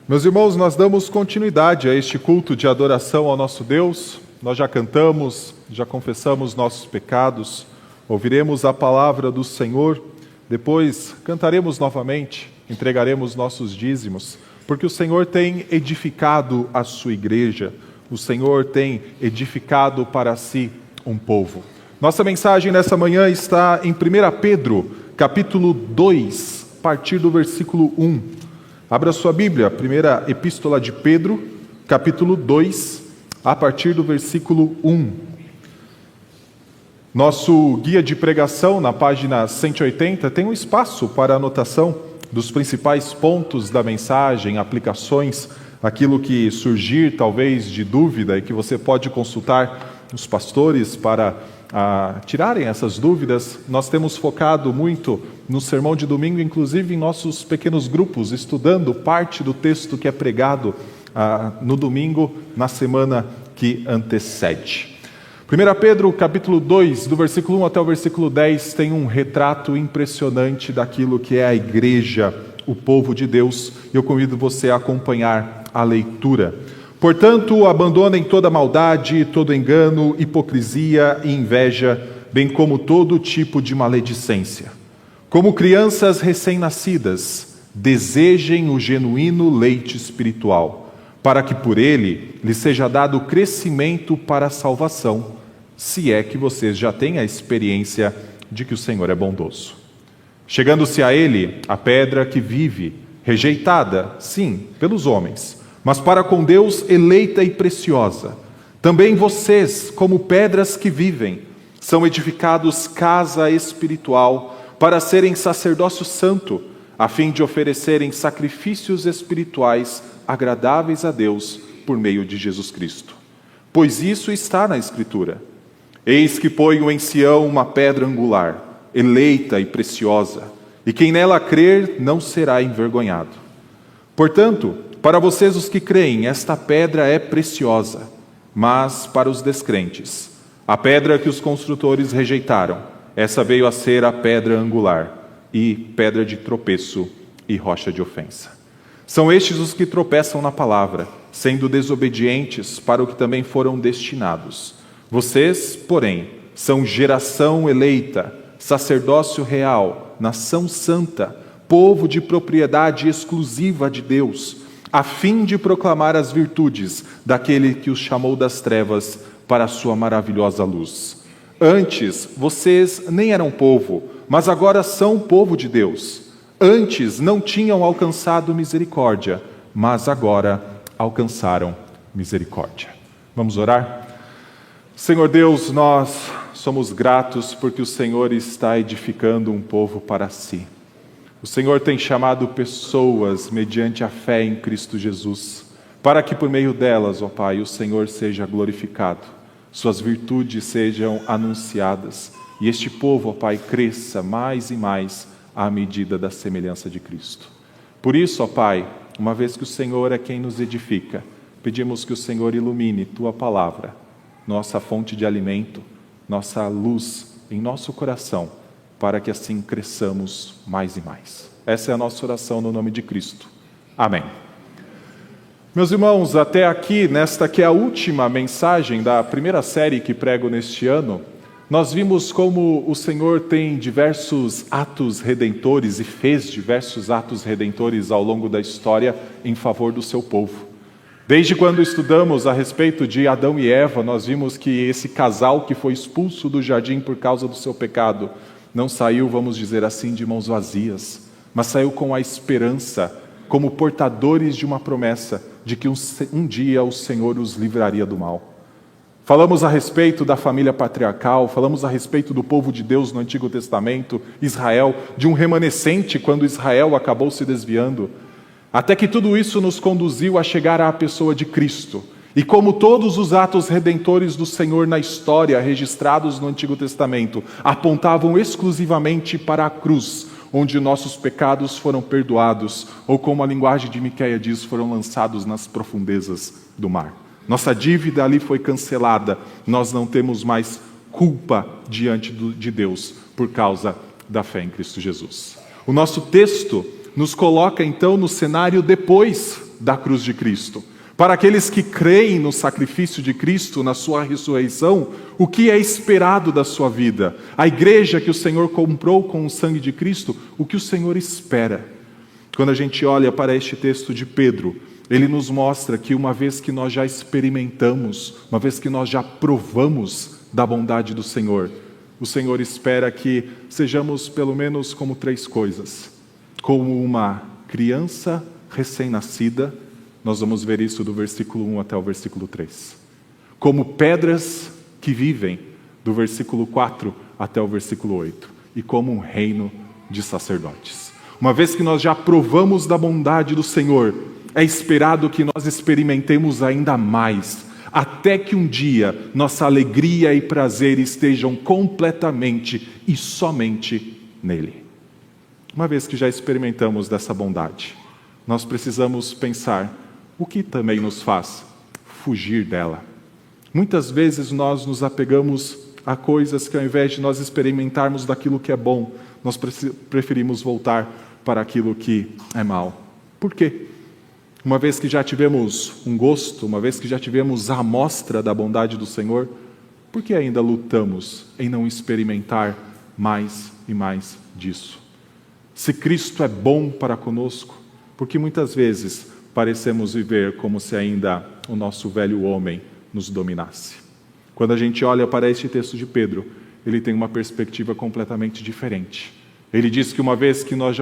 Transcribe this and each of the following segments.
Meus irmãos, nós damos continuidade a este culto de adoração ao nosso Deus. Nós já cantamos, já confessamos nossos pecados, ouviremos a palavra do Senhor, depois cantaremos novamente, entregaremos nossos dízimos, porque o Senhor tem edificado a sua igreja, o Senhor tem edificado para si um povo. Nossa mensagem nessa manhã está em 1 Pedro, capítulo 2, a partir do versículo 1. Abra sua Bíblia, primeira epístola de Pedro, capítulo 2, a partir do versículo 1. Nosso guia de pregação, na página 180, tem um espaço para anotação dos principais pontos da mensagem, aplicações, aquilo que surgir talvez de dúvida e que você pode consultar os pastores para tirarem essas dúvidas. Nós temos focado muito no sermão de domingo, inclusive em nossos pequenos grupos, estudando parte do texto que é pregado no domingo, na semana que antecede. 1 Pedro, capítulo 2, do versículo 1 até o versículo 10, tem um retrato impressionante daquilo que é a igreja, o povo de Deus, e eu convido você a acompanhar a leitura. Portanto, abandonem toda maldade, todo engano, hipocrisia e inveja, bem como todo tipo de maledicência. Como crianças recém-nascidas, desejem o genuíno leite espiritual, para que por ele lhes seja dado crescimento para a salvação, se é que vocês já têm a experiência de que o Senhor é bondoso. Chegando-se a ele, a pedra que vive, rejeitada, sim, pelos homens, mas para com Deus eleita e preciosa. Também vocês, como pedras que vivem, são edificados casa espiritual para serem sacerdócio santo, a fim de oferecerem sacrifícios espirituais agradáveis a Deus por meio de Jesus Cristo. Pois isso está na Escritura. Eis que ponho em Sião uma pedra angular, eleita e preciosa, e quem nela crer não será envergonhado. Portanto, para vocês os que creem, esta pedra é preciosa, mas para os descrentes, a pedra que os construtores rejeitaram, essa veio a ser a pedra angular, e pedra de tropeço e rocha de ofensa. São estes os que tropeçam na palavra, sendo desobedientes para o que também foram destinados. Vocês, porém, são geração eleita, sacerdócio real, nação santa, povo de propriedade exclusiva de Deus, a fim de proclamar as virtudes daquele que os chamou das trevas para a sua maravilhosa luz. Antes, vocês nem eram povo, mas agora são povo de Deus. Antes não tinham alcançado misericórdia, mas agora alcançaram misericórdia. Vamos orar? Senhor Deus, nós somos gratos porque o Senhor está edificando um povo para si. O Senhor tem chamado pessoas mediante a fé em Cristo Jesus, para que por meio delas, ó Pai, o Senhor seja glorificado, suas virtudes sejam anunciadas, e este povo, ó Pai, cresça mais e mais à medida da semelhança de Cristo. Por isso, ó Pai, uma vez que o Senhor é quem nos edifica, pedimos que o Senhor ilumine Tua palavra, nossa fonte de alimento, nossa luz em nosso coração, para que assim cresçamos mais e mais. Essa é a nossa oração no nome de Cristo. Amém. Meus irmãos, até aqui, nesta que é a última mensagem da primeira série que prego neste ano, nós vimos como o Senhor tem diversos atos redentores e fez diversos atos redentores ao longo da história em favor do seu povo. Desde quando estudamos a respeito de Adão e Eva, nós vimos que esse casal que foi expulso do jardim por causa do seu pecado, não saiu, vamos dizer assim, de mãos vazias, mas saiu com a esperança, como portadores de uma promessa, de que um dia o Senhor os livraria do mal. Falamos a respeito da família patriarcal, falamos a respeito do povo de Deus no Antigo Testamento, Israel, de um remanescente quando Israel acabou se desviando, até que tudo isso nos conduziu a chegar à pessoa de Cristo. E como todos os atos redentores do Senhor na história, registrados no Antigo Testamento, apontavam exclusivamente para a cruz, onde nossos pecados foram perdoados, ou como a linguagem de Miqueias diz, foram lançados nas profundezas do mar. Nossa dívida ali foi cancelada, nós não temos mais culpa diante de Deus, por causa da fé em Cristo Jesus. O nosso texto nos coloca então no cenário depois da cruz de Cristo. Para aqueles que creem no sacrifício de Cristo, na sua ressurreição, o que é esperado da sua vida? A igreja que o Senhor comprou com o sangue de Cristo, o que o Senhor espera? Quando a gente olha para este texto de Pedro, ele nos mostra que uma vez que nós já experimentamos, uma vez que nós já provamos da bondade do Senhor, o Senhor espera que sejamos pelo menos como 3 coisas. Como uma criança recém-nascida, nós vamos ver isso do versículo 1 até o versículo 3. Como pedras que vivem, do versículo 4 até o versículo 8. E como um reino de sacerdotes. Uma vez que nós já provamos da bondade do Senhor, é esperado que nós experimentemos ainda mais, até que um dia nossa alegria e prazer estejam completamente e somente nele. Uma vez que já experimentamos dessa bondade, nós precisamos pensar o que também nos faz fugir dela. Muitas vezes nós nos apegamos a coisas que, ao invés de nós experimentarmos daquilo que é bom, nós preferimos voltar para aquilo que é mal. Por quê? Uma vez que já tivemos um gosto, uma vez que já tivemos a amostra da bondade do Senhor, por que ainda lutamos em não experimentar mais e mais disso? Se Cristo é bom para conosco, porque muitas vezes parecemos viver como se ainda o nosso velho homem nos dominasse. Quando a gente olha para este texto de Pedro, ele tem uma perspectiva completamente diferente. Ele diz que uma vez que nós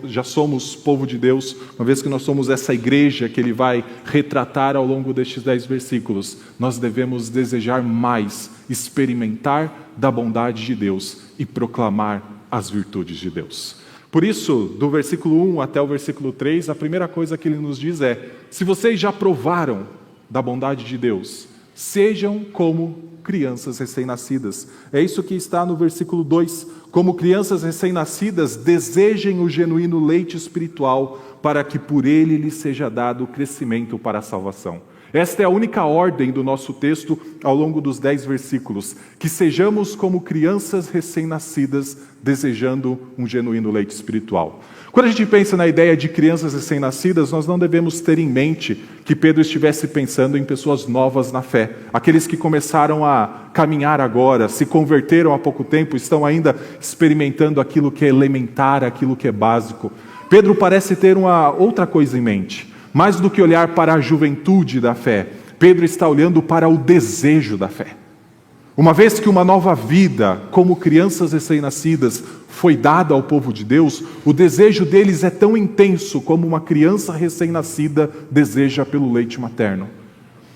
já somos povo de Deus, uma vez que nós somos essa igreja que ele vai retratar ao longo destes 10 versículos, nós devemos desejar mais, experimentar da bondade de Deus e proclamar as virtudes de Deus. Por isso, do versículo 1 até o versículo 3, a primeira coisa que ele nos diz é: se vocês já provaram da bondade de Deus, sejam como crianças recém-nascidas. É isso que está no versículo 2. Como crianças recém-nascidas, desejem o genuíno leite espiritual, para que por ele lhes seja dado o crescimento para a salvação. Esta é a única ordem do nosso texto ao longo dos 10 versículos. Que sejamos como crianças recém-nascidas, desejando um genuíno leite espiritual. Quando a gente pensa na ideia de crianças recém-nascidas, nós não devemos ter em mente que Pedro estivesse pensando em pessoas novas na fé. Aqueles que começaram a caminhar agora, se converteram há pouco tempo, estão ainda experimentando aquilo que é elementar, aquilo que é básico. Pedro parece ter uma outra coisa em mente. Mais do que olhar para a juventude da fé, Pedro está olhando para o desejo da fé. Uma vez que uma nova vida, como crianças recém-nascidas, foi dada ao povo de Deus, o desejo deles é tão intenso como uma criança recém-nascida deseja pelo leite materno.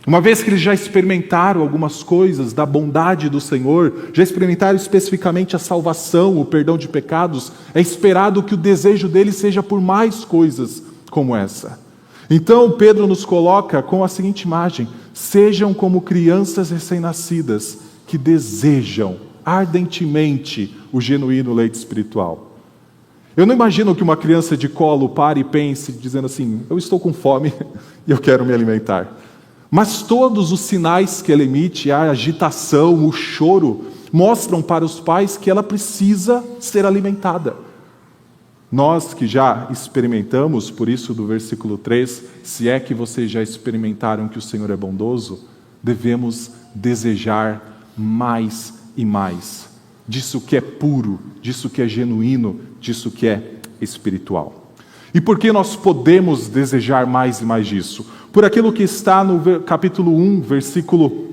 Uma vez que eles já experimentaram algumas coisas da bondade do Senhor, já experimentaram especificamente a salvação, o perdão de pecados, é esperado que o desejo deles seja por mais coisas como essa. Então Pedro nos coloca com a seguinte imagem: sejam como crianças recém-nascidas que desejam ardentemente o genuíno leite espiritual. Eu não imagino que uma criança de colo pare e pense dizendo assim: eu estou com fome e eu quero me alimentar. Mas todos os sinais que ela emite, a agitação, o choro, mostram para os pais que ela precisa ser alimentada. Nós que já experimentamos, por isso do versículo 3, se é que vocês já experimentaram que o Senhor é bondoso, devemos desejar mais e mais disso que é puro, disso que é genuíno, disso que é espiritual. E por que nós podemos desejar mais e mais disso? Por aquilo que está no capítulo 1, versículo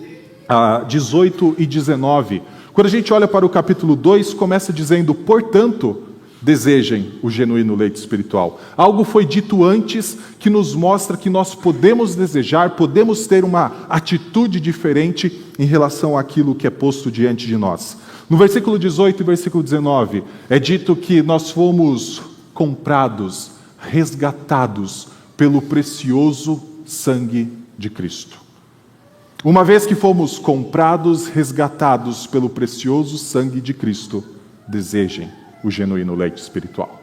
18 e 19. Quando a gente olha para o capítulo 2, começa dizendo: portanto, desejem o genuíno leite espiritual. Algo foi dito antes que nos mostra que nós podemos desejar, podemos ter uma atitude diferente em relação àquilo que é posto diante de nós. No versículo 18 e versículo 19, é dito que nós fomos comprados, resgatados pelo precioso sangue de Cristo. Uma vez que fomos comprados, resgatados pelo precioso sangue de Cristo, desejem o genuíno leite espiritual.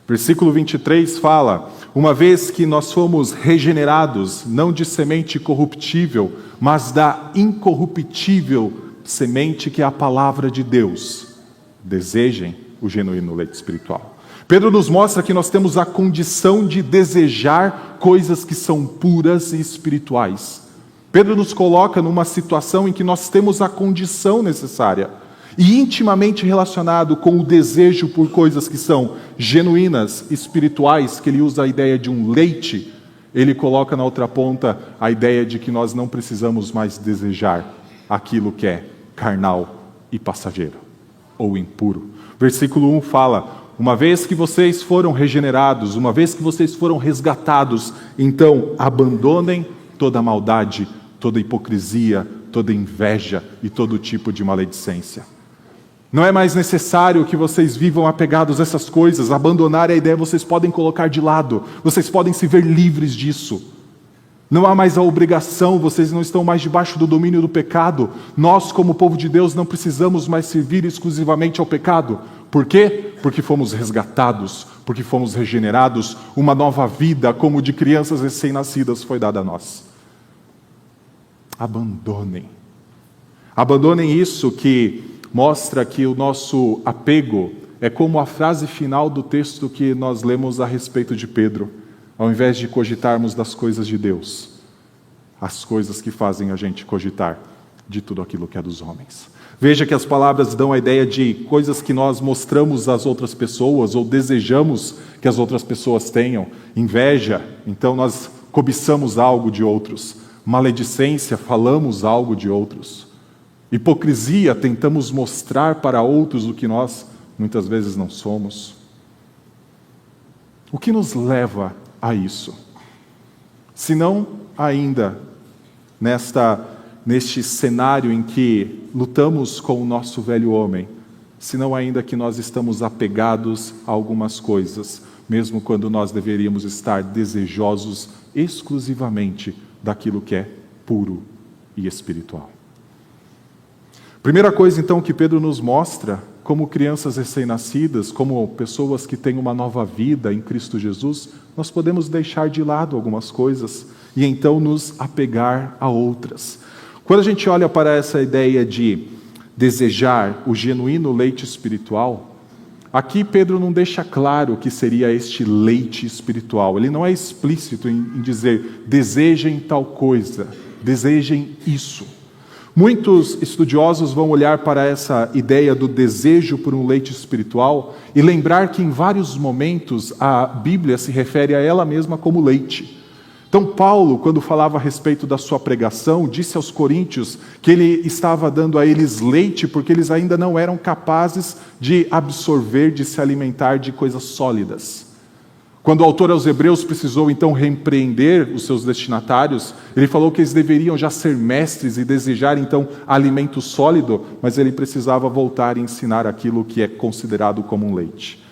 Versículo 23 fala: uma vez que nós fomos regenerados, não de semente corruptível, mas da incorruptível semente que é a palavra de Deus, desejem o genuíno leite espiritual. Pedro nos mostra que nós temos a condição de desejar coisas que são puras e espirituais. Pedro nos coloca numa situação em que nós temos a condição necessária e intimamente relacionado com o desejo por coisas que são genuínas, espirituais, que ele usa a ideia de um leite, ele coloca na outra ponta a ideia de que nós não precisamos mais desejar aquilo que é carnal e passageiro, ou impuro. Versículo 1 fala: uma vez que vocês foram regenerados, uma vez que vocês foram resgatados, então abandonem toda maldade, toda hipocrisia, toda inveja e todo tipo de maledicência. Não é mais necessário que vocês vivam apegados a essas coisas, abandonar a ideia, vocês podem colocar de lado, vocês podem se ver livres disso. Não há mais a obrigação, vocês não estão mais debaixo do domínio do pecado. Nós, como povo de Deus, não precisamos mais servir exclusivamente ao pecado. Por quê? Porque fomos resgatados, porque fomos regenerados, uma nova vida, como de crianças recém-nascidas, foi dada a nós. Abandonem. Abandonem isso que mostra que o nosso apego é como a frase final do texto que nós lemos a respeito de Pedro. Ao invés de cogitarmos das coisas de Deus, as coisas que fazem a gente cogitar de tudo aquilo que é dos homens. Veja que as palavras dão a ideia de coisas que nós mostramos às outras pessoas ou desejamos que as outras pessoas tenham. Inveja, então nós cobiçamos algo de outros. Maledicência, falamos algo de outros. Hipocrisia, tentamos mostrar para outros o que nós muitas vezes não somos. O que nos leva a isso? Se não ainda neste cenário em que lutamos com o nosso velho homem, se não ainda que nós estamos apegados a algumas coisas, mesmo quando nós deveríamos estar desejosos exclusivamente daquilo que é puro e espiritual. Primeira coisa então que Pedro nos mostra, como crianças recém-nascidas, como pessoas que têm uma nova vida em Cristo Jesus, nós podemos deixar de lado algumas coisas e então nos apegar a outras. Quando a gente olha para essa ideia de desejar o genuíno leite espiritual, aqui Pedro não deixa claro o que seria este leite espiritual. Ele não é explícito em dizer, desejem tal coisa, desejem isso. Muitos estudiosos vão olhar para essa ideia do desejo por um leite espiritual e lembrar que em vários momentos a Bíblia se refere a ela mesma como leite. Então Paulo, quando falava a respeito da sua pregação, disse aos coríntios que ele estava dando a eles leite porque eles ainda não eram capazes de absorver, de se alimentar de coisas sólidas. Quando o autor aos Hebreus precisou então repreender os seus destinatários, ele falou que eles deveriam já ser mestres e desejar então alimento sólido, mas ele precisava voltar e ensinar aquilo que é considerado como um leite.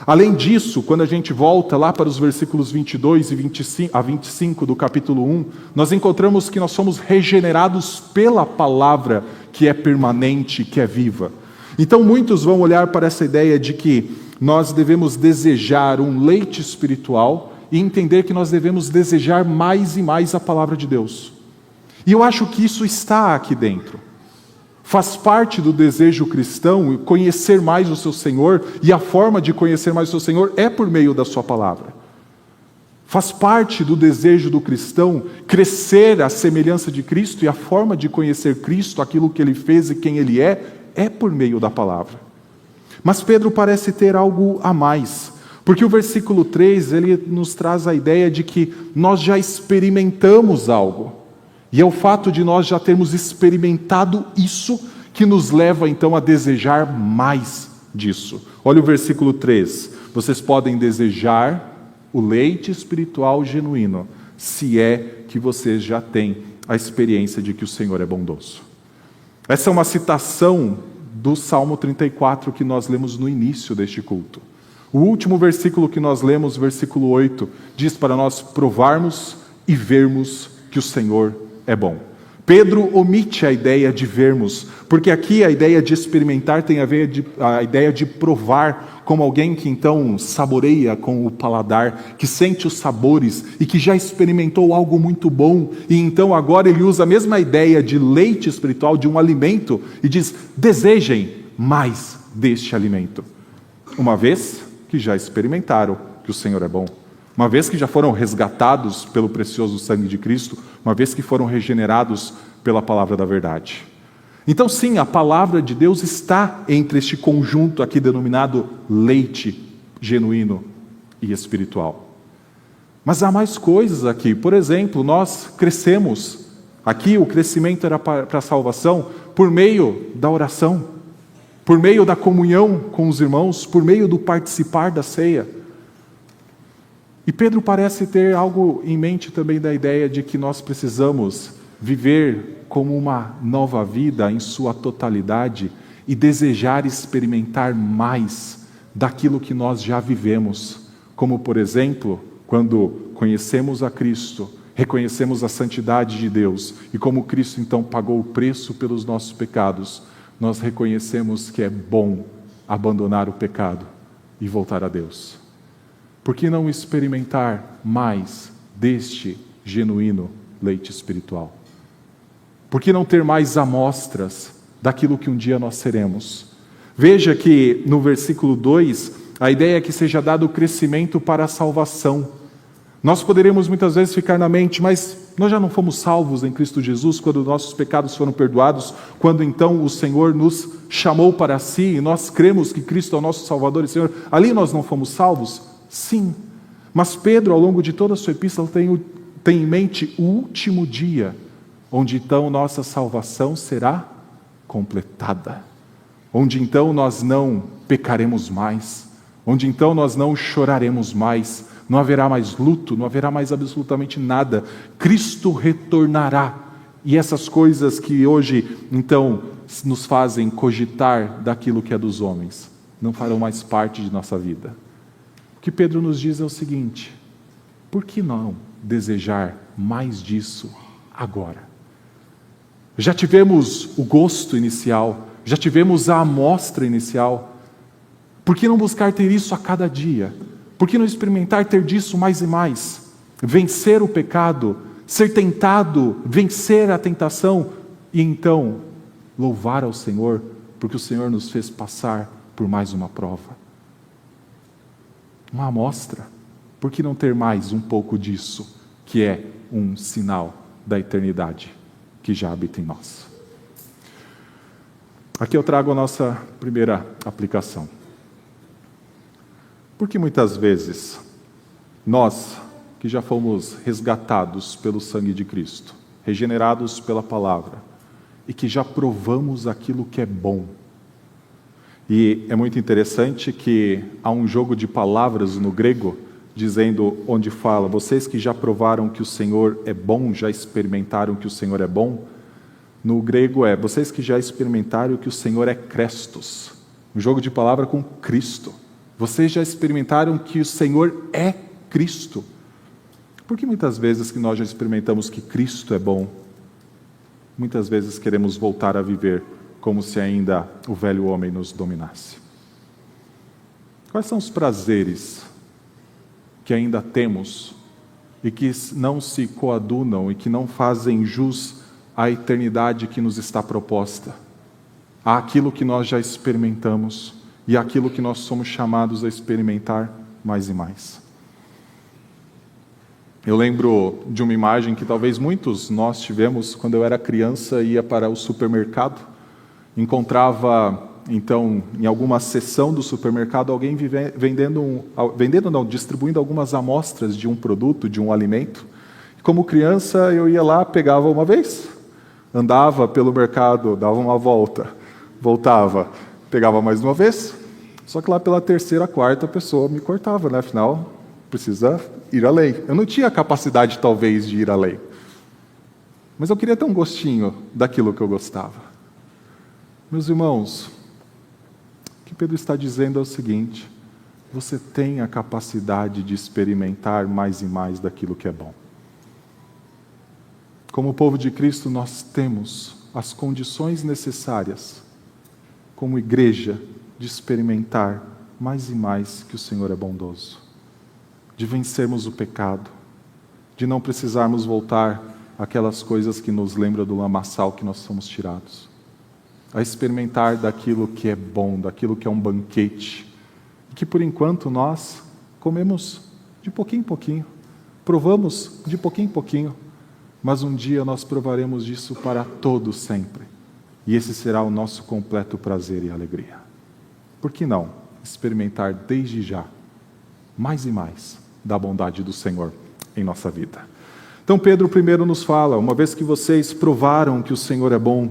Além disso, quando a gente volta lá para os versículos 22 e 25 do capítulo 1, nós encontramos que nós somos regenerados pela palavra que é permanente, que é viva. Então muitos vão olhar para essa ideia de que nós devemos desejar um leite espiritual e entender que nós devemos desejar mais e mais a palavra de Deus. E eu acho que isso está aqui dentro. Faz parte do desejo cristão conhecer mais o seu Senhor, e a forma de conhecer mais o seu Senhor é por meio da sua palavra. Faz parte do desejo do cristão crescer à semelhança de Cristo, e a forma de conhecer Cristo, aquilo que Ele fez e quem Ele é por meio da palavra. Mas Pedro parece ter algo a mais, porque o versículo 3, ele nos traz a ideia de que nós já experimentamos algo, e é o fato de nós já termos experimentado isso que nos leva então a desejar mais disso. Olha o versículo 3, vocês podem desejar o leite espiritual genuíno, se é que vocês já têm a experiência de que o Senhor é bondoso. Essa é uma citação do Salmo 34 que nós lemos no início deste culto. O último versículo que nós lemos, versículo 8, diz para nós provarmos e vermos que o Senhor é bom. Pedro omite a ideia de vermos, porque aqui a ideia de experimentar tem a ver a ideia de provar, como alguém que então saboreia com o paladar, que sente os sabores e que já experimentou algo muito bom, e então agora ele usa a mesma ideia de leite espiritual, de um alimento, e diz, desejem mais deste alimento. Uma vez que já experimentaram que o Senhor é bom. Uma vez que já foram resgatados pelo precioso sangue de Cristo, uma vez que foram regenerados pela palavra da verdade. Então, sim, a palavra de Deus está entre este conjunto aqui denominado leite genuíno e espiritual. Mas há mais coisas aqui. Por exemplo, nós crescemos. Aqui o crescimento era para a salvação por meio da oração, por meio da comunhão com os irmãos, por meio do participar da ceia. E Pedro parece ter algo em mente também da ideia de que nós precisamos viver como uma nova vida em sua totalidade e desejar experimentar mais daquilo que nós já vivemos. Como, por exemplo, quando conhecemos a Cristo, reconhecemos a santidade de Deus e como Cristo então pagou o preço pelos nossos pecados, nós reconhecemos que é bom abandonar o pecado e voltar a Deus. Por que não experimentar mais deste genuíno leite espiritual? Por que não ter mais amostras daquilo que um dia nós seremos? Veja que no versículo 2, a ideia é que seja dado o crescimento para a salvação. Nós poderemos muitas vezes ficar na mente, mas nós já não fomos salvos em Cristo Jesus quando nossos pecados foram perdoados, quando então o Senhor nos chamou para si e nós cremos que Cristo é o nosso Salvador e Senhor, ali nós não fomos salvos? Sim, mas Pedro, ao longo de toda a sua epístola, tem em mente o último dia, onde então nossa salvação será completada, onde então nós não pecaremos mais, onde então nós não choraremos mais, não haverá mais luto, não haverá mais absolutamente nada. Cristo retornará, e essas coisas que hoje então nos fazem cogitar daquilo que é dos homens, não farão mais parte de nossa vida. O que Pedro nos diz é o seguinte: por que não desejar mais disso agora? Já tivemos o gosto inicial, já tivemos a amostra inicial. Por que não buscar ter isso a cada dia? Por que não experimentar ter disso mais e mais? Vencer o pecado, ser tentado, vencer a tentação e então louvar ao Senhor, porque o Senhor nos fez passar por mais uma prova. Uma amostra. Por que não ter mais um pouco disso, que é um sinal da eternidade que já habita em nós? Aqui eu trago a nossa primeira aplicação. Porque muitas vezes nós, que já fomos resgatados pelo sangue de Cristo, regenerados pela palavra, e que já provamos aquilo que é bom. E é muito interessante que há um jogo de palavras no grego, dizendo, onde fala, vocês que já provaram que o Senhor é bom, já experimentaram que o Senhor é bom. No grego é, vocês que já experimentaram que o Senhor é Crestos. Um jogo de palavra com Cristo. Vocês já experimentaram que o Senhor é Cristo. Porque muitas vezes que nós já experimentamos que Cristo é bom, muitas vezes queremos voltar a viver como se ainda o velho homem nos dominasse. Quais são os prazeres que ainda temos e que não se coadunam e que não fazem jus à eternidade que nos está proposta, àquilo que nós já experimentamos e àquilo que nós somos chamados a experimentar mais e mais? Eu lembro de uma imagem que talvez muitos nós tivemos quando eu era criança e ia para o supermercado, encontrava então em alguma seção do supermercado alguém distribuindo algumas amostras de um produto, de um alimento. Como criança eu ia lá, pegava uma vez, andava pelo mercado, dava uma volta, voltava, pegava mais uma vez, só que lá pela terceira, quarta pessoa me cortava, né? Afinal, precisa ir além. Eu não tinha a capacidade, talvez, de ir além. Mas eu queria ter um gostinho daquilo que eu gostava. Meus irmãos, o que Pedro está dizendo é o seguinte: você tem a capacidade de experimentar mais e mais daquilo que é bom. Como povo de Cristo, nós temos as condições necessárias, como igreja, de experimentar mais e mais que o Senhor é bondoso, de vencermos o pecado, de não precisarmos voltar àquelas coisas que nos lembram do lamaçal que nós somos tirados, a experimentar daquilo que é bom, daquilo que é um banquete, que por enquanto nós comemos de pouquinho em pouquinho, provamos de pouquinho em pouquinho, mas um dia nós provaremos disso para todo sempre. E esse será o nosso completo prazer e alegria. Por que não experimentar desde já mais e mais da bondade do Senhor em nossa vida? Então Pedro primeiro nos fala, uma vez que vocês provaram que o Senhor é bom,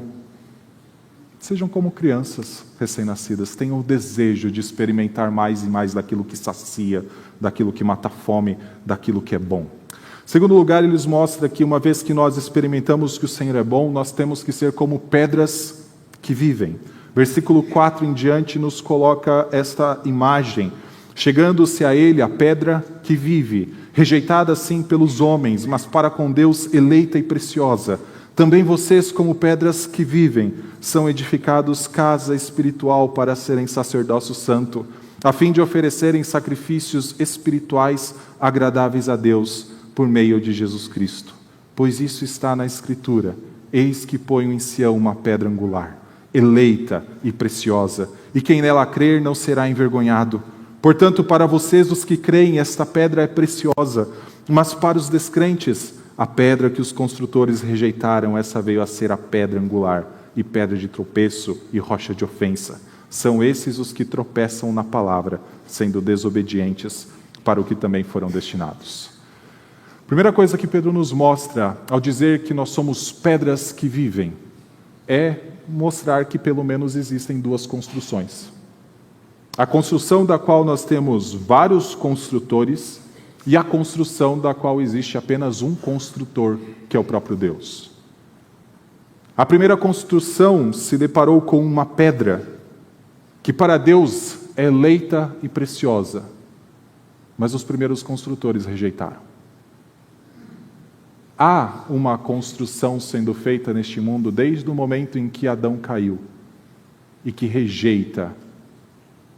sejam como crianças recém-nascidas, tenham o desejo de experimentar mais e mais daquilo que sacia, daquilo que mata a fome, daquilo que é bom. Segundo lugar, ele nos mostra que uma vez que nós experimentamos que o Senhor é bom, nós temos que ser como pedras que vivem. Versículo 4 em diante nos coloca esta imagem. Chegando-se a ele a pedra que vive, rejeitada sim pelos homens, mas para com Deus eleita e preciosa. Também vocês, como pedras que vivem, são edificados casa espiritual para serem sacerdócio santo, a fim de oferecerem sacrifícios espirituais agradáveis a Deus, por meio de Jesus Cristo. Pois isso está na Escritura: eis que ponho em Sião uma pedra angular, eleita e preciosa, e quem nela crer não será envergonhado. Portanto, para vocês, os que creem, esta pedra é preciosa, mas para os descrentes, a pedra que os construtores rejeitaram, essa veio a ser a pedra angular, e pedra de tropeço e rocha de ofensa. São esses os que tropeçam na palavra, sendo desobedientes para o que também foram destinados. Primeira coisa que Pedro nos mostra ao dizer que nós somos pedras que vivem é mostrar que pelo menos existem duas construções. A construção da qual nós temos vários construtores e a construção da qual existe apenas um construtor, que é o próprio Deus. A primeira construção se deparou com uma pedra que para Deus é eleita e preciosa, mas os primeiros construtores rejeitaram. Há uma construção sendo feita neste mundo desde o momento em que Adão caiu e que rejeita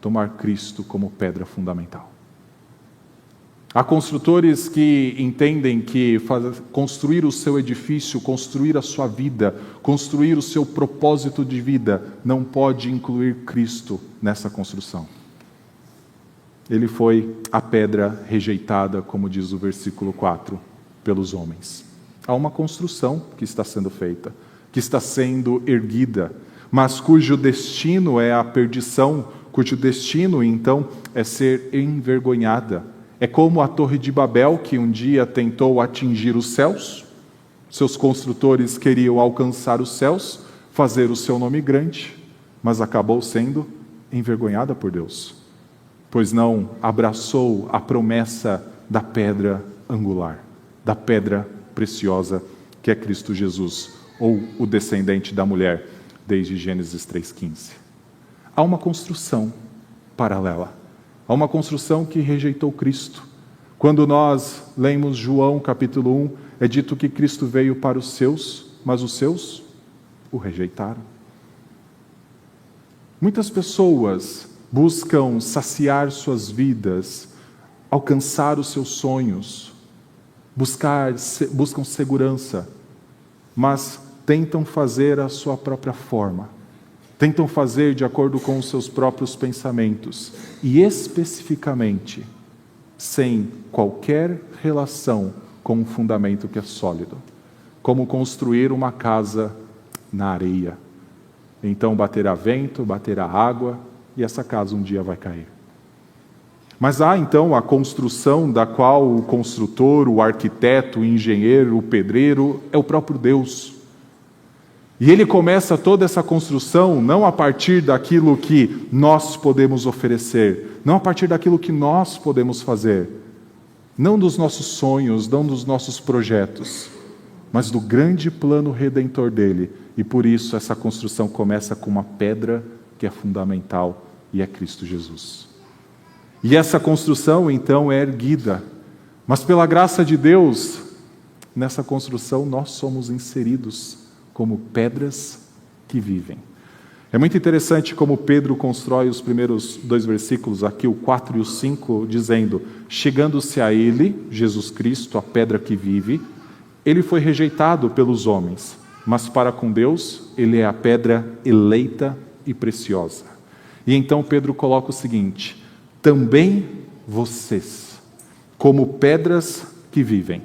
tomar Cristo como pedra fundamental. Há construtores que entendem que construir o seu edifício, construir a sua vida, construir o seu propósito de vida, não pode incluir Cristo nessa construção. Ele foi a pedra rejeitada, como diz o versículo 4, pelos homens. Há uma construção que está sendo feita, que está sendo erguida, mas cujo destino é a perdição, cujo destino, então, é ser envergonhada. É como a Torre de Babel, que um dia tentou atingir os céus. Seus construtores queriam alcançar os céus, fazer o seu nome grande, mas acabou sendo envergonhada por Deus, pois não abraçou a promessa da pedra angular, da pedra preciosa, que é Cristo Jesus, ou o descendente da mulher, desde Gênesis 3,15. Há uma construção paralela. Há uma construção que rejeitou Cristo. Quando nós lemos João capítulo 1, é dito que Cristo veio para os seus, mas os seus o rejeitaram. Muitas pessoas buscam saciar suas vidas, alcançar os seus sonhos, buscam segurança, mas tentam fazer a sua própria forma. Tentam fazer de acordo com os seus próprios pensamentos e especificamente sem qualquer relação com um fundamento que é sólido, como construir uma casa na areia. Então baterá vento, baterá água e essa casa um dia vai cair. Mas há então a construção da qual o construtor, o arquiteto, o engenheiro, o pedreiro é o próprio Deus. E ele começa toda essa construção não a partir daquilo que nós podemos oferecer, não a partir daquilo que nós podemos fazer, não dos nossos sonhos, não dos nossos projetos, mas do grande plano redentor dele. E por isso essa construção começa com uma pedra que é fundamental e é Cristo Jesus. E essa construção então é erguida, mas pela graça de Deus, nessa construção nós somos inseridos como pedras que vivem. É muito interessante como Pedro constrói os primeiros dois versículos, aqui o 4 e o 5, dizendo: chegando-se a ele, Jesus Cristo, a pedra que vive, ele foi rejeitado pelos homens, mas para com Deus ele é a pedra eleita e preciosa. E então Pedro coloca o seguinte: também vocês, como pedras que vivem.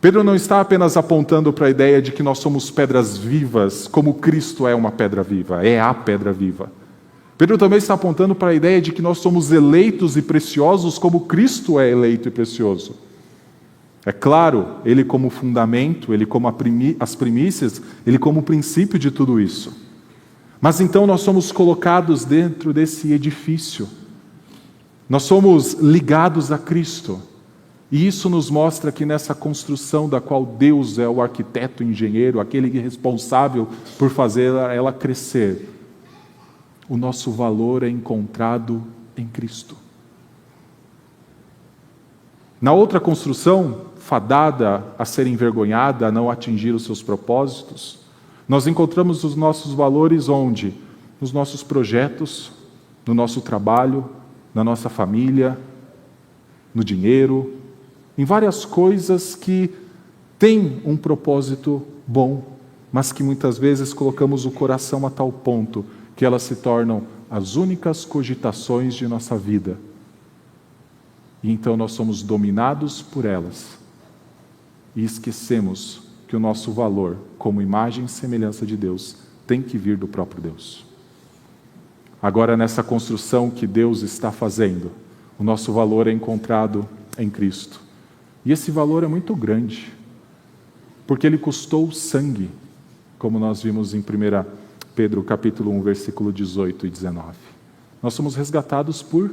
Pedro não está apenas apontando para a ideia de que nós somos pedras vivas, como Cristo é uma pedra viva, é a pedra viva. Pedro também está apontando para a ideia de que nós somos eleitos e preciosos, como Cristo é eleito e precioso. É claro, ele como fundamento, ele como as primícias, ele como princípio de tudo isso. Mas então nós somos colocados dentro desse edifício. Nós somos ligados a Cristo. E isso nos mostra que nessa construção da qual Deus é o arquiteto, engenheiro, aquele responsável por fazer ela crescer, o nosso valor é encontrado em Cristo. Na outra construção, fadada a ser envergonhada, a não atingir os seus propósitos, nós encontramos os nossos valores onde? Nos nossos projetos, no nosso trabalho, na nossa família, no dinheiro, em várias coisas que têm um propósito bom, mas que muitas vezes colocamos o coração a tal ponto que elas se tornam as únicas cogitações de nossa vida. E então nós somos dominados por elas e esquecemos que o nosso valor, como imagem e semelhança de Deus, tem que vir do próprio Deus. Agora, nessa construção que Deus está fazendo, o nosso valor é encontrado em Cristo. E esse valor é muito grande, porque ele custou sangue, como nós vimos em 1 Pedro capítulo 1, versículo 18 e 19. Nós somos resgatados por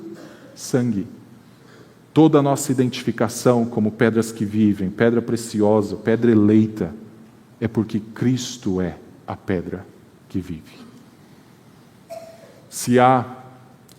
sangue. Toda a nossa identificação como pedras que vivem, pedra preciosa, pedra eleita, é porque Cristo é a pedra que vive. Se há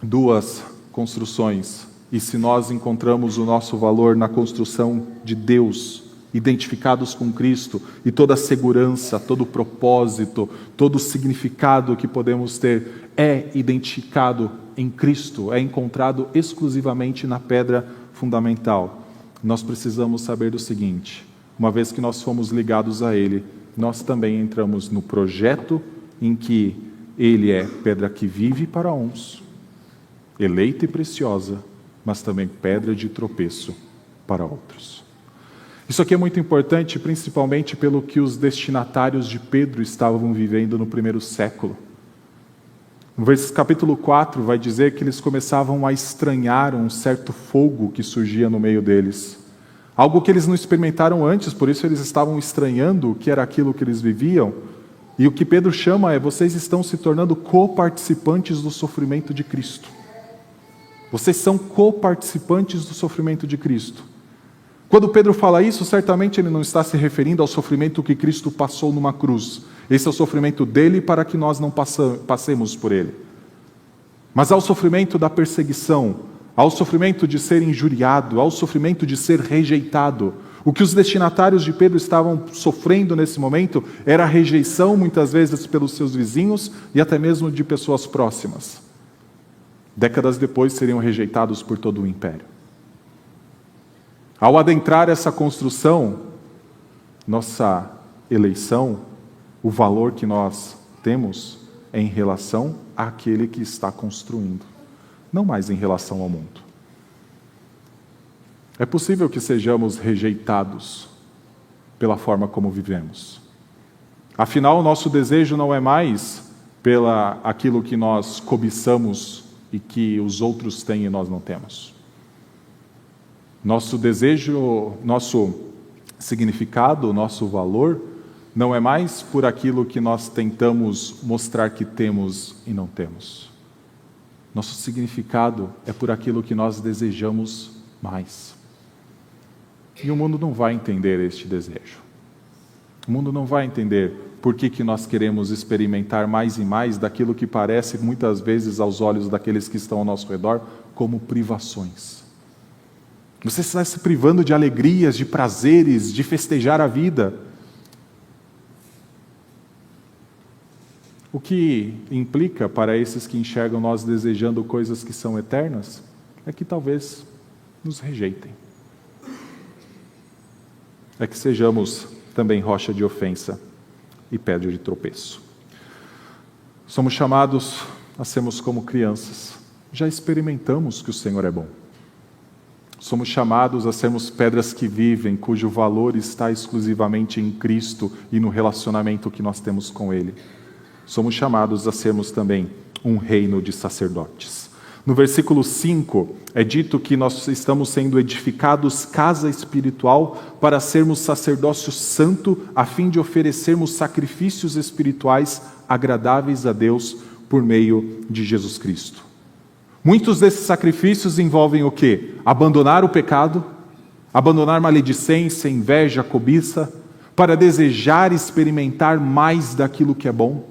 duas construções, e se nós encontramos o nosso valor na construção de Deus, identificados com Cristo, e toda a segurança, todo o propósito, todo o significado que podemos ter é identificado em Cristo, é encontrado exclusivamente na pedra fundamental. Nós precisamos saber do seguinte: uma vez que nós fomos ligados a Ele, nós também entramos no projeto em que Ele é pedra que vive para uns, eleita e preciosa, mas também pedra de tropeço para outros. Isso aqui é muito importante, principalmente pelo que os destinatários de Pedro estavam vivendo no primeiro século. No capítulo 4 vai dizer que eles começavam a estranhar um certo fogo que surgia no meio deles. Algo que eles não experimentaram antes, por isso eles estavam estranhando o que era aquilo que eles viviam. E o que Pedro chama é: vocês estão se tornando coparticipantes do sofrimento de Cristo. Vocês são coparticipantes do sofrimento de Cristo. Quando Pedro fala isso, certamente ele não está se referindo ao sofrimento que Cristo passou numa cruz. Esse é o sofrimento dele para que nós não passemos por ele. Mas ao sofrimento da perseguição, ao sofrimento de ser injuriado, ao sofrimento de ser rejeitado. O que os destinatários de Pedro estavam sofrendo nesse momento era a rejeição, muitas vezes, pelos seus vizinhos e até mesmo de pessoas próximas. Décadas depois seriam rejeitados por todo o império. Ao adentrar essa construção, nossa eleição, o valor que nós temos é em relação àquele que está construindo, não mais em relação ao mundo. É possível que sejamos rejeitados pela forma como vivemos. Afinal, o nosso desejo não é mais pela aquilo que nós cobiçamos e que os outros têm e nós não temos. Nosso desejo, nosso significado, nosso valor, não é mais por aquilo que nós tentamos mostrar que temos e não temos. Nosso significado é por aquilo que nós desejamos mais. E o mundo não vai entender este desejo. O mundo não vai entender por que nós queremos experimentar mais e mais daquilo que parece, muitas vezes, aos olhos daqueles que estão ao nosso redor, como privações. Você está se privando de alegrias, de prazeres, de festejar a vida. O que implica para esses que enxergam nós desejando coisas que são eternas, é que talvez nos rejeitem. É que sejamos também rocha de ofensa e pedra de tropeço. Somos chamados a sermos como crianças, já experimentamos que o Senhor é bom. Somos chamados a sermos pedras que vivem, cujo valor está exclusivamente em Cristo e no relacionamento que nós temos com Ele. Somos chamados a sermos também um reino de sacerdotes. No versículo 5, é dito que nós estamos sendo edificados casa espiritual para sermos sacerdócio santo, a fim de oferecermos sacrifícios espirituais agradáveis a Deus por meio de Jesus Cristo. Muitos desses sacrifícios envolvem o quê? Abandonar o pecado, abandonar maledicência, inveja, cobiça, para desejar experimentar mais daquilo que é bom,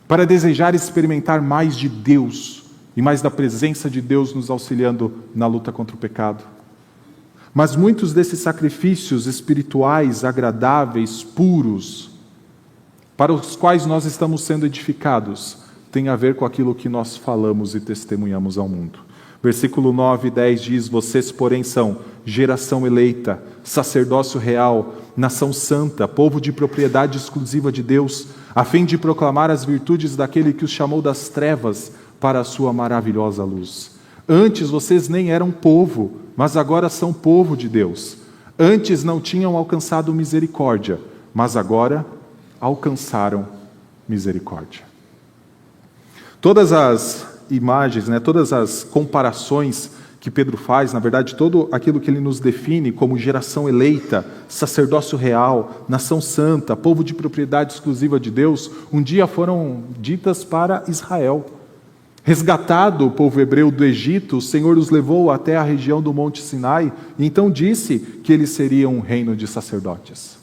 para desejar experimentar mais de Deus e mais da presença de Deus nos auxiliando na luta contra o pecado. Mas muitos desses sacrifícios espirituais, agradáveis, puros, para os quais nós estamos sendo edificados, tem a ver com aquilo que nós falamos e testemunhamos ao mundo. Versículo 9 e 10 diz: vocês, porém, são geração eleita, sacerdócio real, nação santa, povo de propriedade exclusiva de Deus, a fim de proclamar as virtudes daquele que os chamou das trevas para a sua maravilhosa luz. Antes vocês nem eram povo, mas agora são povo de Deus. Antes não tinham alcançado misericórdia, mas agora alcançaram misericórdia. Todas as imagens, todas as comparações que Pedro faz, na verdade, todo aquilo que ele nos define como geração eleita, sacerdócio real, nação santa, povo de propriedade exclusiva de Deus, um dia foram ditas para Israel. Resgatado o povo hebreu do Egito, o Senhor os levou até a região do Monte Sinai, e então disse que eles seriam um reino de sacerdotes,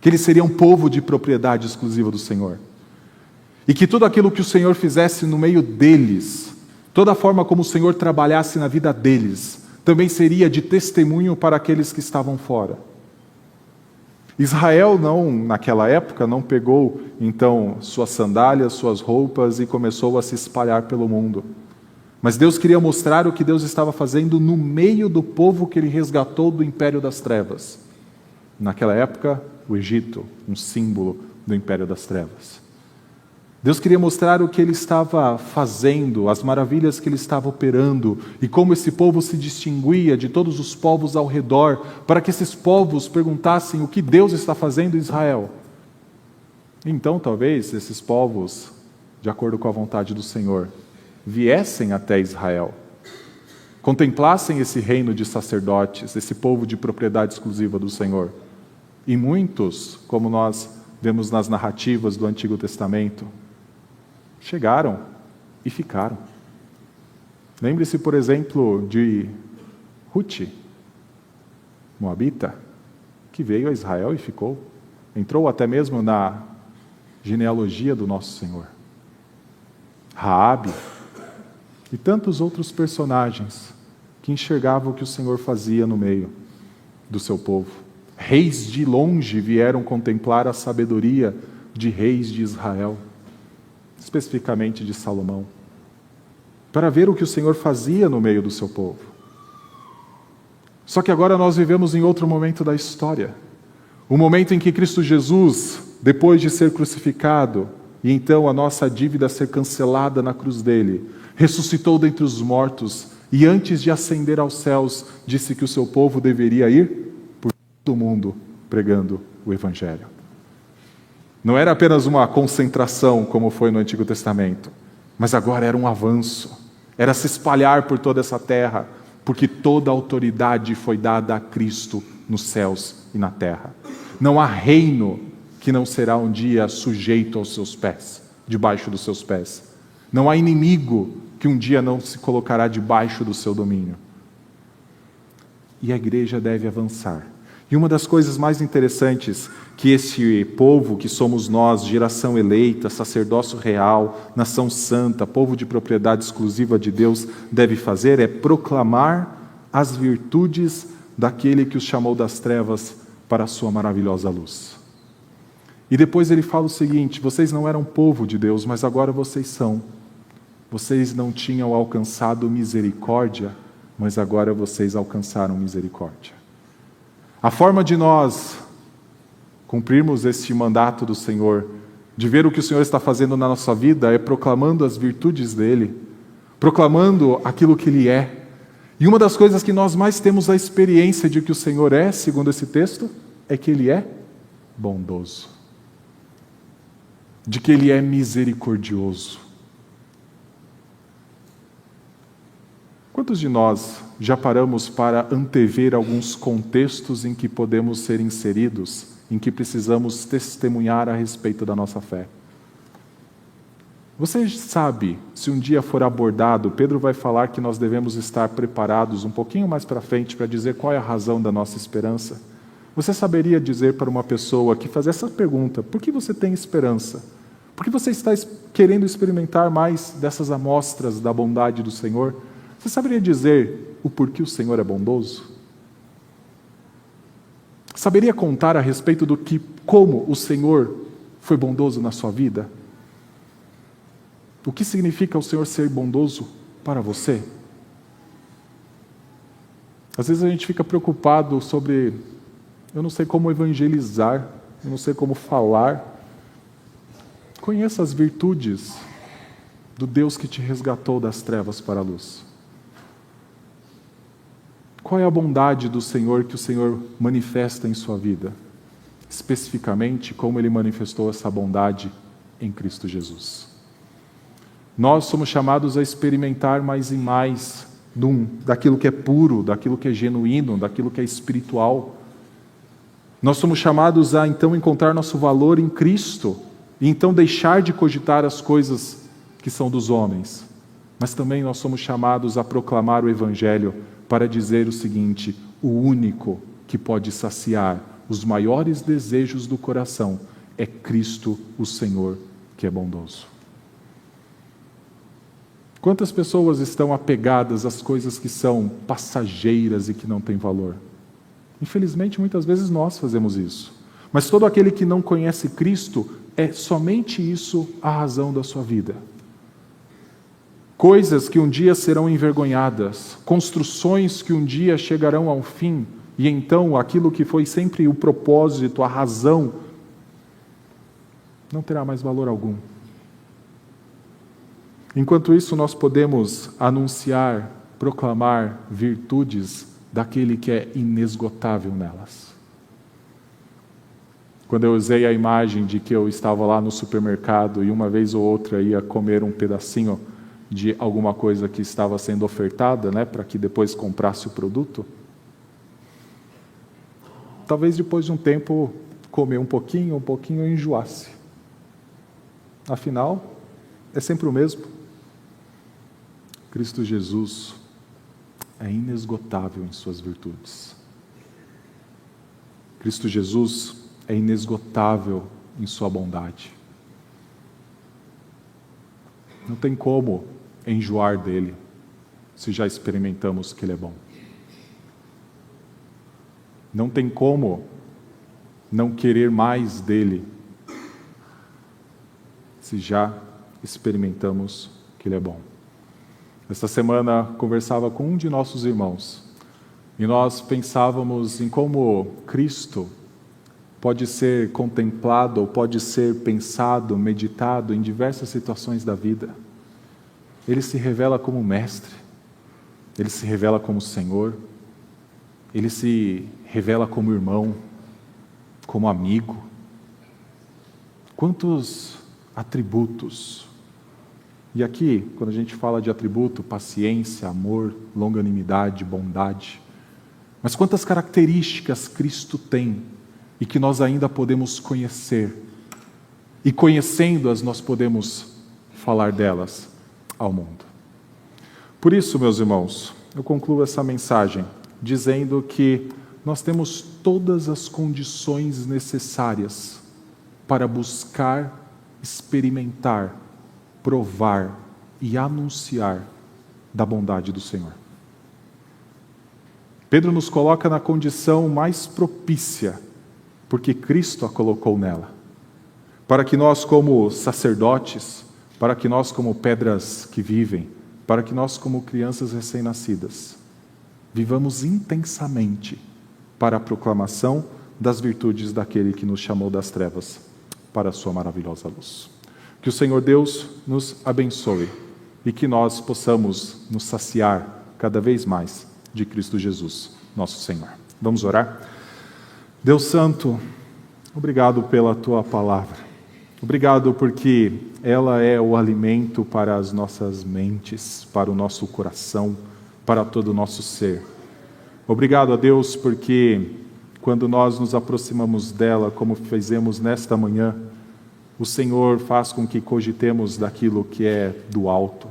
que eles seriam um povo de propriedade exclusiva do Senhor. E que tudo aquilo que o Senhor fizesse no meio deles, toda a forma como o Senhor trabalhasse na vida deles, também seria de testemunho para aqueles que estavam fora. Israel naquela época, não pegou então suas sandálias, suas roupas e começou a se espalhar pelo mundo. Mas Deus queria mostrar o que Deus estava fazendo no meio do povo que Ele resgatou do império das trevas. Naquela época, o Egito, um símbolo do império das trevas. Deus queria mostrar o que Ele estava fazendo, as maravilhas que Ele estava operando e como esse povo se distinguia de todos os povos ao redor, para que esses povos perguntassem o que Deus está fazendo em Israel. Então, talvez, esses povos, de acordo com a vontade do Senhor, viessem até Israel, contemplassem esse reino de sacerdotes, esse povo de propriedade exclusiva do Senhor. E muitos, como nós vemos nas narrativas do Antigo Testamento, chegaram e ficaram. Lembre-se, por exemplo, de Ruth, moabita, que veio a Israel e ficou. Entrou até mesmo na genealogia do nosso Senhor. Raabe e tantos outros personagens que enxergavam o que o Senhor fazia no meio do seu povo. Reis de longe vieram contemplar a sabedoria de reis de Israel, especificamente de Salomão, para ver o que o Senhor fazia no meio do seu povo. Só que agora nós vivemos em outro momento da história, o momento em que Cristo Jesus, depois de ser crucificado, e então a nossa dívida ser cancelada na cruz dele, ressuscitou dentre os mortos, e antes de ascender aos céus, disse que o seu povo deveria ir por todo o mundo pregando o Evangelho. Não era apenas uma concentração, como foi no Antigo Testamento, mas agora era um avanço, era se espalhar por toda essa terra, porque toda a autoridade foi dada a Cristo nos céus e na terra. Não há reino que não será um dia sujeito aos seus pés, debaixo dos seus pés. Não há inimigo que um dia não se colocará debaixo do seu domínio. E a igreja deve avançar. E uma das coisas mais interessantes que esse povo, que somos nós, geração eleita, sacerdócio real, nação santa, povo de propriedade exclusiva de Deus, deve fazer é proclamar as virtudes daquele que os chamou das trevas para a sua maravilhosa luz. E depois ele fala o seguinte: vocês não eram povo de Deus, mas agora vocês são. Vocês não tinham alcançado misericórdia, mas agora vocês alcançaram misericórdia. A forma de nós cumprirmos este mandato do Senhor, de ver o que o Senhor está fazendo na nossa vida, é proclamando as virtudes dEle, proclamando aquilo que Ele é. E uma das coisas que nós mais temos a experiência de que o Senhor é, segundo esse texto, é que Ele é bondoso, de que Ele é misericordioso. Quantos de nós já paramos para antever alguns contextos em que podemos ser inseridos, em que precisamos testemunhar a respeito da nossa fé? Você sabe, se um dia for abordado, Pedro vai falar que nós devemos estar preparados um pouquinho mais para frente para dizer qual é a razão da nossa esperança. Você saberia dizer para uma pessoa que faz essa pergunta: por que você tem esperança? Por que você está querendo experimentar mais dessas amostras da bondade do Senhor? Você saberia dizer o porquê o Senhor é bondoso? Saberia contar a respeito do que, como o Senhor foi bondoso na sua vida? O que significa o Senhor ser bondoso para você? Às vezes a gente fica preocupado sobre, eu não sei como evangelizar, eu não sei como falar. Conheça as virtudes do Deus que te resgatou das trevas para a luz. Qual é a bondade do Senhor que o Senhor manifesta em sua vida? Especificamente, como Ele manifestou essa bondade em Cristo Jesus. Nós somos chamados a experimentar mais e mais daquilo que é puro, daquilo que é genuíno, daquilo que é espiritual. Nós somos chamados a, então, encontrar nosso valor em Cristo e, então, deixar de cogitar as coisas que são dos homens. Mas também nós somos chamados a proclamar o Evangelho para dizer o seguinte: o único que pode saciar os maiores desejos do coração é Cristo, o Senhor, que é bondoso. Quantas pessoas estão apegadas às coisas que são passageiras e que não têm valor? Infelizmente, muitas vezes nós fazemos isso. Mas todo aquele que não conhece Cristo, é somente isso a razão da sua vida. Coisas que um dia serão envergonhadas, construções que um dia chegarão ao fim, e então aquilo que foi sempre o propósito, a razão, não terá mais valor algum. Enquanto isso, nós podemos anunciar, proclamar virtudes daquele que é inesgotável nelas. Quando eu usei a imagem de que eu estava lá no supermercado e uma vez ou outra ia comer um pedacinho de alguma coisa que estava sendo ofertada, para que depois comprasse o produto, talvez depois de um tempo comer um pouquinho eu enjoasse. Afinal, é sempre o mesmo. Cristo Jesus é inesgotável em suas virtudes. Cristo Jesus é inesgotável em sua bondade. Não tem como enjoar dele, se já experimentamos que ele é bom. Não tem como não querer mais dele, se já experimentamos que ele é bom. Esta semana conversava com um de nossos irmãos e nós pensávamos em como Cristo pode ser contemplado ou pode ser pensado, meditado em diversas situações da vida. Ele se revela como mestre, ele se revela como Senhor, ele se revela como irmão, como amigo. Quantos atributos! E aqui, quando a gente fala de atributo, paciência, amor, longanimidade, bondade. Mas quantas características Cristo tem e que nós ainda podemos conhecer. E conhecendo-as, nós podemos falar delas ao mundo. Por isso, meus irmãos, eu concluo essa mensagem dizendo que nós temos todas as condições necessárias para buscar, experimentar, provar e anunciar da bondade do Senhor. Pedro nos coloca na condição mais propícia, porque Cristo a colocou nela, para que nós como sacerdotes, para que nós como pedras que vivem, para que nós como crianças recém-nascidas, vivamos intensamente para a proclamação das virtudes daquele que nos chamou das trevas para a sua maravilhosa luz. Que o Senhor Deus nos abençoe e que nós possamos nos saciar cada vez mais de Cristo Jesus, nosso Senhor. Vamos orar? Deus Santo, obrigado pela Tua palavra. Obrigado porque ela é o alimento para as nossas mentes, para o nosso coração, para todo o nosso ser. Obrigado a Deus porque quando nós nos aproximamos dela, como fizemos nesta manhã, o Senhor faz com que cogitemos daquilo que é do alto.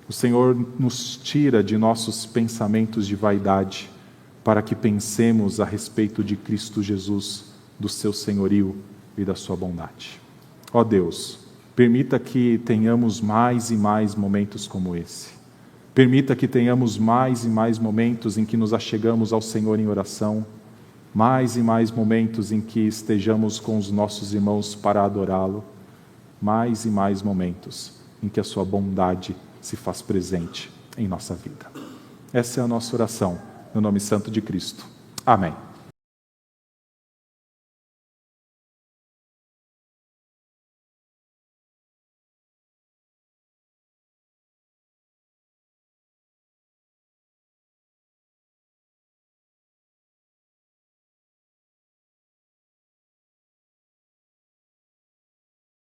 O Senhor nos tira de nossos pensamentos de vaidade para que pensemos a respeito de Cristo Jesus, do seu senhorio e da sua bondade. Ó Deus, permita que tenhamos mais e mais momentos como esse. Permita que tenhamos mais e mais momentos em que nos achegamos ao Senhor em oração, mais e mais momentos em que estejamos com os nossos irmãos para adorá-lo, mais e mais momentos em que a sua bondade se faz presente em nossa vida. Essa é a nossa oração, no nome santo de Cristo. Amém.